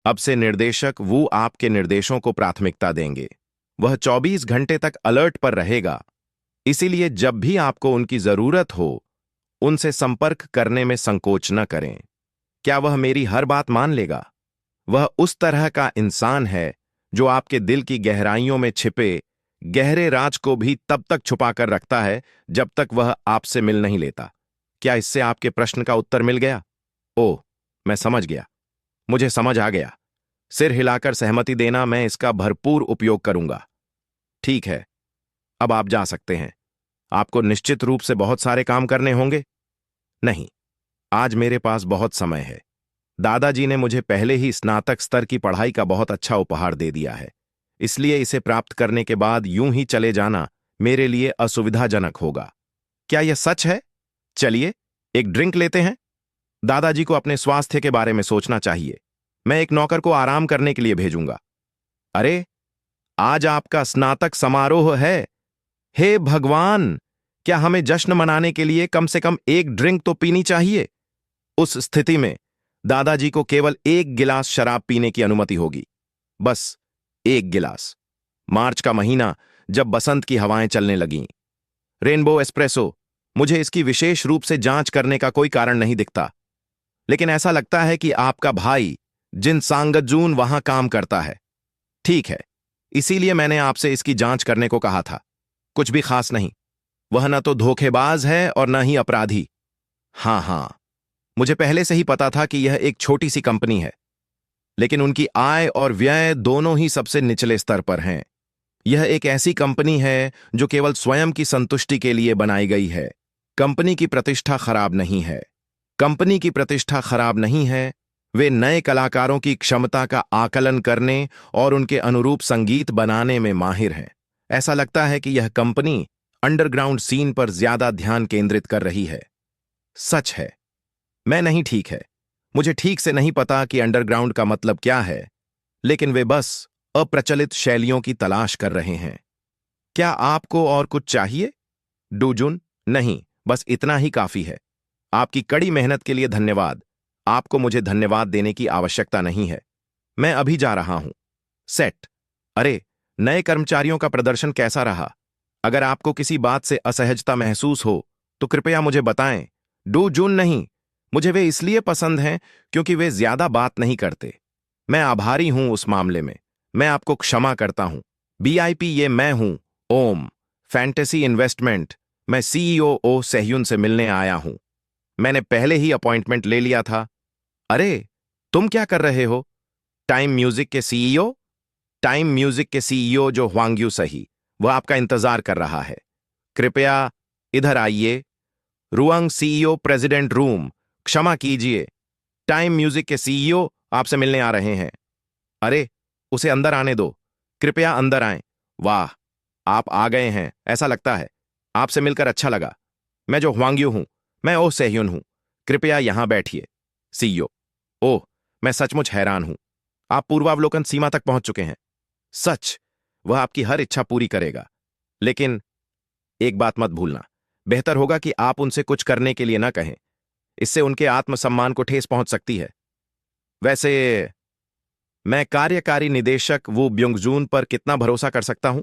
अब से निर्देशक वू आपके निर्देशों को प्राथमिकता देंगे। वह 24 घंटे तक अलर्ट पर रहेगा, इसीलिए जब भी आपको उनकी जरूरत हो उनसे संपर्क करने में संकोच न करें। क्या वह मेरी हर बात मान लेगा? वह उस तरह का इंसान है जो आपके दिल की गहराइयों में छिपे गहरे राज को भी तब तक छुपाकर रखता है जब तक वह आपसे मिल नहीं लेता। क्या इससे आपके प्रश्न का उत्तर मिल गया? ओह, मैं समझ गया। मुझे समझ आ गया। सिर हिलाकर सहमति देना, मैं इसका भरपूर उपयोग करूंगा। ठीक है, अब आप जा सकते हैं। आपको निश्चित रूप से बहुत सारे काम करने होंगे। नहीं, आज मेरे पास बहुत समय है। दादाजी ने मुझे पहले ही स्नातक स्तर की पढ़ाई का बहुत अच्छा उपहार दे दिया है, इसलिए इसे प्राप्त करने के बाद यूं ही चले जाना मेरे लिए असुविधाजनक होगा। क्या यह सच है? चलिए एक ड्रिंक लेते हैं। दादाजी को अपने स्वास्थ्य के बारे में सोचना चाहिए। मैं एक नौकर को आराम करने के लिए भेजूंगा। अरे, आज आपका स्नातक समारोह है। हे भगवान! क्या हमें जश्न मनाने के लिए कम से कम एक ड्रिंक तो पीनी चाहिए? उस स्थिति में दादाजी को केवल एक गिलास शराब पीने की अनुमति होगी। बस एक गिलास। मार्च का महीना, जब बसंत की हवाएं चलने लगीं। Rainbow espresso. मुझे इसकी विशेष रूप से जांच करने का कोई कारण नहीं दिखता, लेकिन ऐसा लगता है कि आपका भाई जिन सांगजून वहां काम करता है। ठीक है, इसीलिए मैंने आपसे इसकी जांच करने को कहा था। कुछ भी खास नहीं। वह न तो धोखेबाज है और न ही अपराधी। हां, मुझे पहले से ही पता था कि यह एक छोटी सी कंपनी है, लेकिन उनकी आय और व्यय दोनों ही सबसे निचले स्तर पर हैं। यह एक ऐसी कंपनी है जो केवल स्वयं की संतुष्टि के लिए बनाई गई है। कंपनी की प्रतिष्ठा खराब नहीं है। कंपनी की प्रतिष्ठा खराब नहीं है। वे नए कलाकारों की क्षमता का आकलन करने और उनके अनुरूप संगीत बनाने में माहिर हैं। ऐसा लगता है कि यह कंपनी अंडरग्राउंड सीन पर ज्यादा ध्यान केंद्रित कर रही है। सच है, मैं नहीं ठीक है। मुझे ठीक से नहीं पता कि अंडरग्राउंड का मतलब क्या है, लेकिन वे बस अप्रचलित शैलियों की तलाश कर रहे हैं। क्या आपको और कुछ चाहिए? डूजुन, नहीं, बस इतना ही काफी है। आपकी कड़ी मेहनत के लिए धन्यवाद। आपको मुझे धन्यवाद देने की आवश्यकता नहीं है। मैं अभी जा रहा हूं। सेट। अरे, नए कर्मचारियों का प्रदर्शन कैसा रहा? अगर आपको किसी बात से असहजता महसूस हो तो कृपया मुझे बताएं। डूजुन, नहीं, मुझे वे इसलिए पसंद हैं क्योंकि वे ज्यादा बात नहीं करते। मैं आभारी हूं उस मामले में। मैं आपको क्षमा करता हूं। बीआईपी, ये मैं हूं। ओम। Fantasy investment. मैं सीईओ ओ सेह्युन से मिलने आया हूं। मैंने पहले ही अपॉइंटमेंट ले लिया था। अरे, तुम क्या कर रहे हो? टाइम म्यूजिक के सीईओ? टाइम म्यूजिक के सीईओ जो ह्वांग्यू सही, वह आपका इंतजार कर रहा है। कृपया इधर आइए। रुआंग सीईओ, प्रेसिडेंट रूम। क्षमा कीजिए, टाइम म्यूजिक के सीईओ आपसे मिलने आ रहे हैं। अरे, उसे अंदर आने दो। कृपया अंदर आएं। वाह, आप आ गए हैं, ऐसा लगता है। आपसे मिलकर अच्छा लगा। मैं जो ह्वांग्यू हूं, मैं ओह सेह्युन हूं। कृपया यहां बैठिए। सीईओ, ओह, मैं सचमुच हैरान हूं। आप पूर्वावलोकन सीमा तक पहुंच चुके हैं। सच, वह आपकी हर इच्छा पूरी करेगा। लेकिन एक बात मत भूलना, बेहतर होगा कि आप उनसे कुछ करने के लिए ना कहें। इससे उनके आत्मसम्मान को ठेस पहुंच सकती है। वैसे, मैं कार्यकारी निदेशक वू ब्योंगजून पर कितना भरोसा कर सकता हूं?